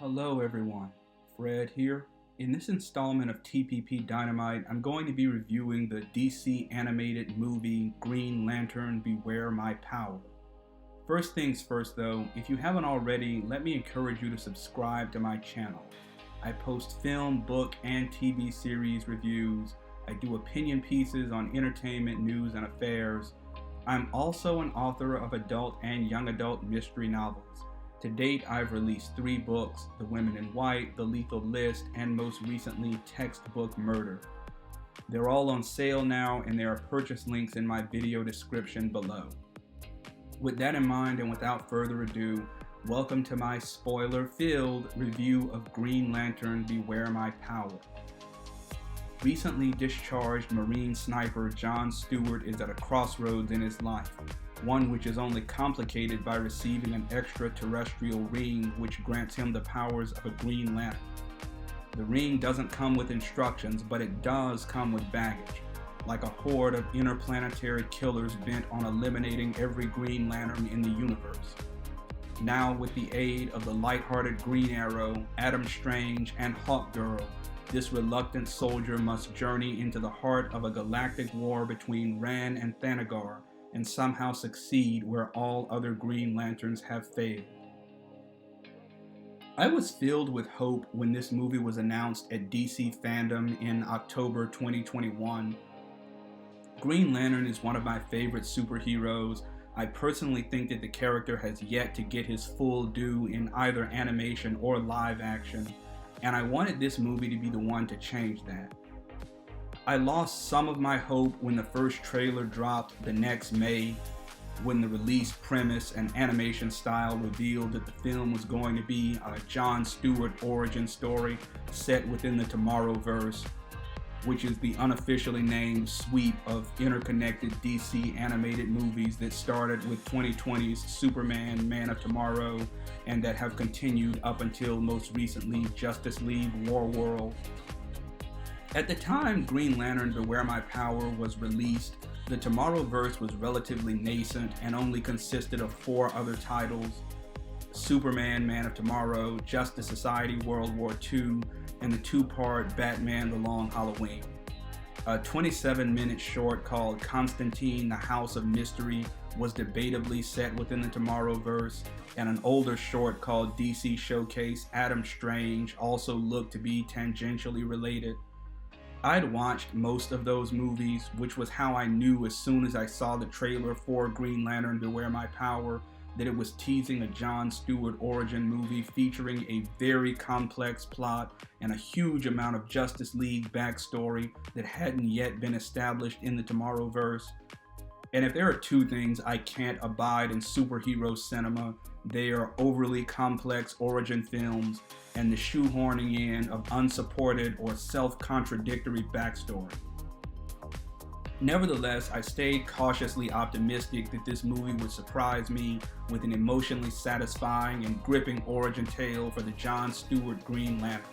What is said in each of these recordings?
Hello everyone, Fred here. In this installment of TPP Dynamite, I'm going to be reviewing the DC animated movie Green Lantern Beware My Power. First things first though, if you haven't already, let me encourage you to subscribe to my channel. I post film, book, and TV series reviews. I do opinion pieces on entertainment, news, and affairs. I'm also an author of adult and young adult mystery novels. To date, I've released 3 books, The Women in White, The Lethal List, and most recently, Textbook Murder. They're all on sale now, and there are purchase links in my video description below. With that in mind, and without further ado, welcome to my spoiler-filled review of Green Lantern Beware My Power. Recently discharged Marine sniper John Stewart is at a crossroads in his life, one which is only complicated by receiving an extraterrestrial ring which grants him the powers of a Green Lantern. The ring doesn't come with instructions, but it does come with baggage, like a horde of interplanetary killers bent on eliminating every Green Lantern in the universe. Now, with the aid of the lighthearted Green Arrow, Adam Strange, and Hawkgirl, this reluctant soldier must journey into the heart of a galactic war between Rann and Thanagar and somehow succeed where all other Green Lanterns have failed. I was filled with hope when this movie was announced at DC Fandom in October 2021. Green Lantern is one of my favorite superheroes. I personally think that the character has yet to get his full due in either animation or live action, and I wanted this movie to be the one to change that. I lost some of my hope when the first trailer dropped the next May, when the release premise and animation style revealed that the film was going to be a John Stewart origin story set within the Tomorrowverse, which is the unofficially named sweep of interconnected DC animated movies that started with 2020's Superman, Man of Tomorrow, and that have continued up until most recently Justice League War World. At the time Green Lantern Beware My Power was released, the Tomorrowverse was relatively nascent and only consisted of 4 other titles: Superman, Man of Tomorrow, Justice Society World War II, and the 2-part Batman The Long Halloween. A 27-minute short called Constantine, the House of Mystery was debatably set within the Tomorrowverse, and an older short called DC Showcase Adam Strange also looked to be tangentially related. I'd watched most of those movies, which was how I knew as soon as I saw the trailer for Green Lantern Beware My Power that it was teasing a John Stewart origin movie featuring a very complex plot and a huge amount of Justice League backstory that hadn't yet been established in the Tomorrowverse. And if there are 2 things I can't abide in superhero cinema, they are overly complex origin films and the shoehorning in of unsupported or self-contradictory backstory. Nevertheless, I stayed cautiously optimistic that this movie would surprise me with an emotionally satisfying and gripping origin tale for the John Stewart Green Lantern.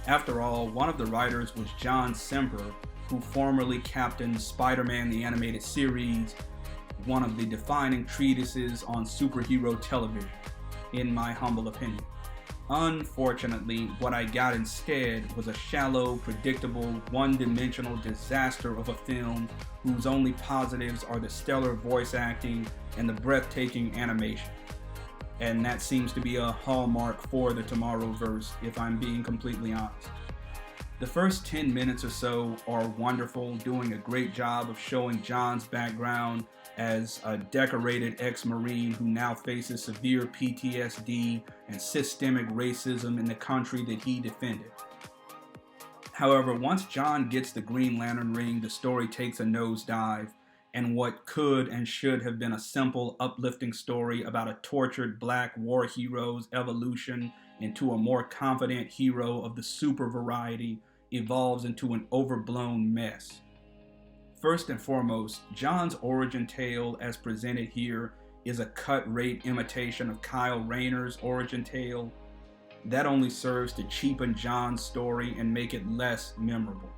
After all, one of the writers was John Semper, who formerly captained Spider-Man the Animated Series, one of the defining treatises on superhero television, in my humble opinion. Unfortunately, what I got instead was a shallow, predictable, one-dimensional disaster of a film whose only positives are the stellar voice acting and the breathtaking animation. And that seems to be a hallmark for the Tomorrowverse, if I'm being completely honest. The first 10 minutes or so are wonderful, doing a great job of showing John's background as a decorated ex-Marine who now faces severe PTSD and systemic racism in the country that he defended. However, once John gets the Green Lantern ring, the story takes a nosedive, and what could and should have been a simple, uplifting story about a tortured black war hero's evolution into a more confident hero of the super variety evolves into an overblown mess. First and foremost, John's origin tale as presented here is a cut-rate imitation of Kyle Rayner's origin tale. That only serves to cheapen John's story and make it less memorable.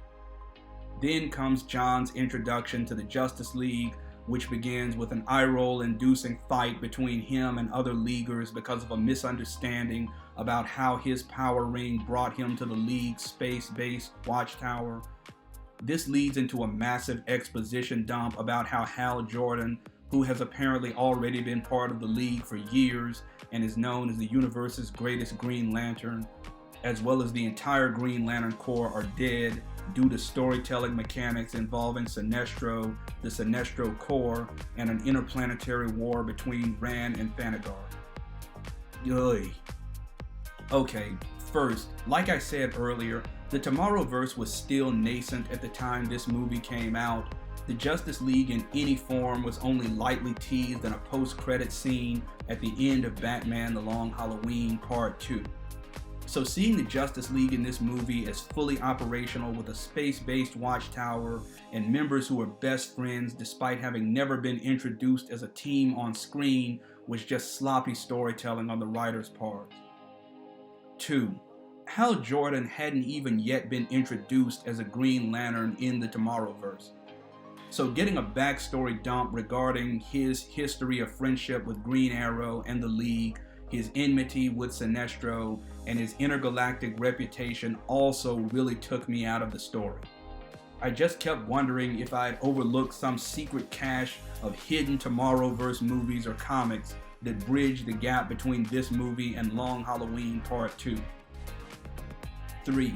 Then comes John's introduction to the Justice League, which begins with an eye-roll-inducing fight between him and other Leaguers because of a misunderstanding about how his power ring brought him to the League's space-based watchtower. This leads into a massive exposition dump about how Hal Jordan, who has apparently already been part of the League for years and is known as the universe's greatest Green Lantern, as well as the entire Green Lantern Corps, are dead due to storytelling mechanics involving Sinestro, the Sinestro Corps, and an interplanetary war between Rann and Thanagar. Ugh. Okay, first, like I said earlier, the Tomorrowverse was still nascent at the time this movie came out. The Justice League in any form was only lightly teased in a post-credit scene at the end of Batman: The Long Halloween Part 2. So seeing the Justice League in this movie as fully operational with a space-based watchtower and members who are best friends despite having never been introduced as a team on screen was just sloppy storytelling on the writer's part. 2. Hal Jordan hadn't even yet been introduced as a Green Lantern in the Tomorrowverse. So getting a backstory dump regarding his history of friendship with Green Arrow and the League, his enmity with Sinestro, and his intergalactic reputation also really took me out of the story. I just kept wondering if I had overlooked some secret cache of hidden Tomorrowverse movies or comics that bridged the gap between this movie and Long Halloween Part 2. 3.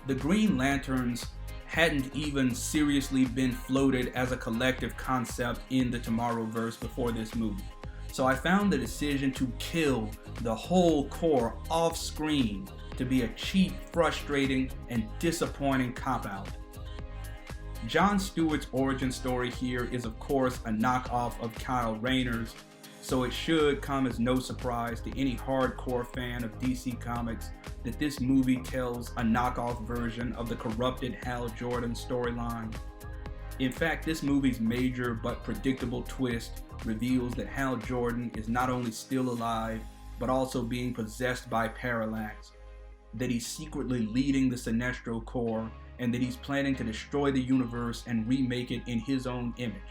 The Green Lanterns hadn't even seriously been floated as a collective concept in the Tomorrowverse before this movie. So I found the decision to kill the whole Corps off screen to be a cheap, frustrating, and disappointing cop-out. John Stewart's origin story here is of course a knockoff of Kyle Rayner's, so it should come as no surprise to any hardcore fan of DC Comics that this movie tells a knockoff version of the corrupted Hal Jordan storyline. In fact, this movie's major but predictable twist reveals that Hal Jordan is not only still alive, but also being possessed by Parallax, that he's secretly leading the Sinestro Corps, and that he's planning to destroy the universe and remake it in his own image.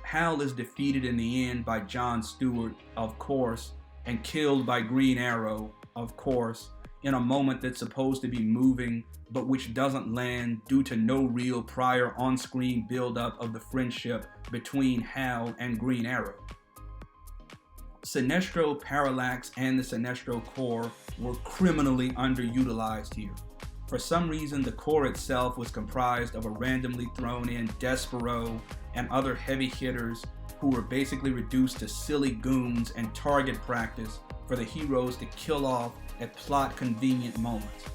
Hal is defeated in the end by John Stewart, of course, and killed by Green Arrow, of course, in a moment that's supposed to be moving, but which doesn't land due to no real prior on-screen build-up of the friendship between Hal and Green Arrow. Sinestro, Parallax, and the Sinestro Corps were criminally underutilized here. For some reason, the Corps itself was comprised of a randomly thrown in Despero and other heavy hitters who were basically reduced to silly goons and target practice for the heroes to kill off at plot-convenient moments.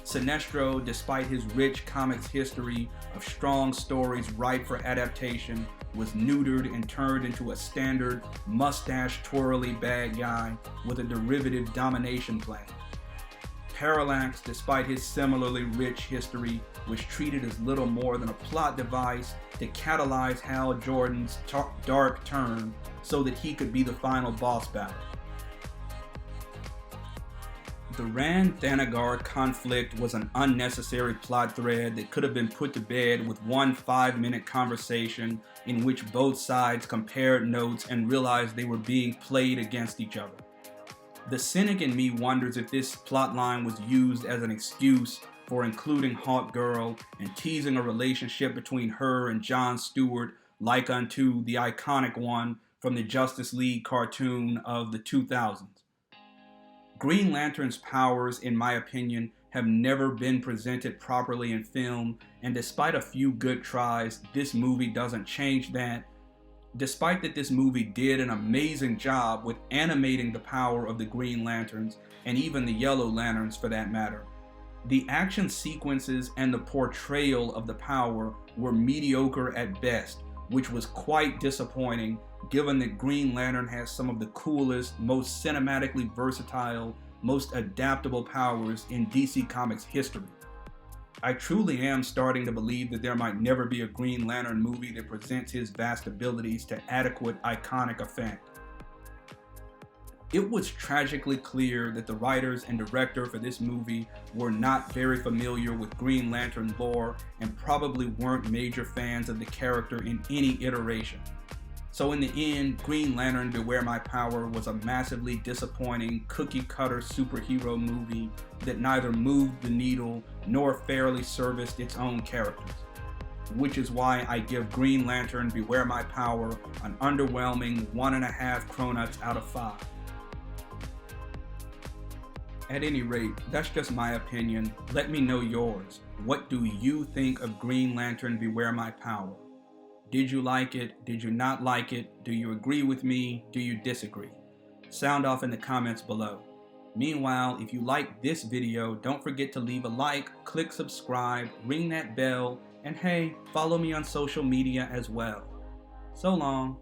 Sinestro, despite his rich comics history of strong stories ripe for adaptation, was neutered and turned into a standard mustache-twirly bad guy with a derivative domination plan. Parallax, despite his similarly rich history, was treated as little more than a plot device to catalyze Hal Jordan's dark turn so that he could be the final boss battle. The Rann-Thanagar conflict was an unnecessary plot thread that could have been put to bed with one 5-minute conversation in which both sides compared notes and realized they were being played against each other. The cynic in me wonders if this plotline was used as an excuse for including Hawkgirl and teasing a relationship between her and John Stewart like unto the iconic one from the Justice League cartoon of the 2000s. Green Lantern's powers, in my opinion, have never been presented properly in film, and despite a few good tries, this movie doesn't change that. Despite that this movie did an amazing job with animating the power of the Green Lanterns, and even the Yellow Lanterns for that matter, the action sequences and the portrayal of the power were mediocre at best, which was quite disappointing given that Green Lantern has some of the coolest, most cinematically versatile, most adaptable powers in DC Comics history. I truly am starting to believe that there might never be a Green Lantern movie that presents his vast abilities to adequate, iconic effect. It was tragically clear that the writers and director for this movie were not very familiar with Green Lantern lore and probably weren't major fans of the character in any iteration. So in the end, Green Lantern Beware My Power was a massively disappointing cookie-cutter superhero movie that neither moved the needle nor fairly serviced its own characters. Which is why I give Green Lantern Beware My Power an underwhelming 1.5 Cronuts out of 5. At any rate, that's just my opinion. Let me know yours. What do you think of Green Lantern Beware My Power? Did you like it? Did you not like it? Do you agree with me? Do you disagree? Sound off in the comments below. Meanwhile, if you like this video, don't forget to leave a like, click subscribe, ring that bell, and hey, follow me on social media as well. So long.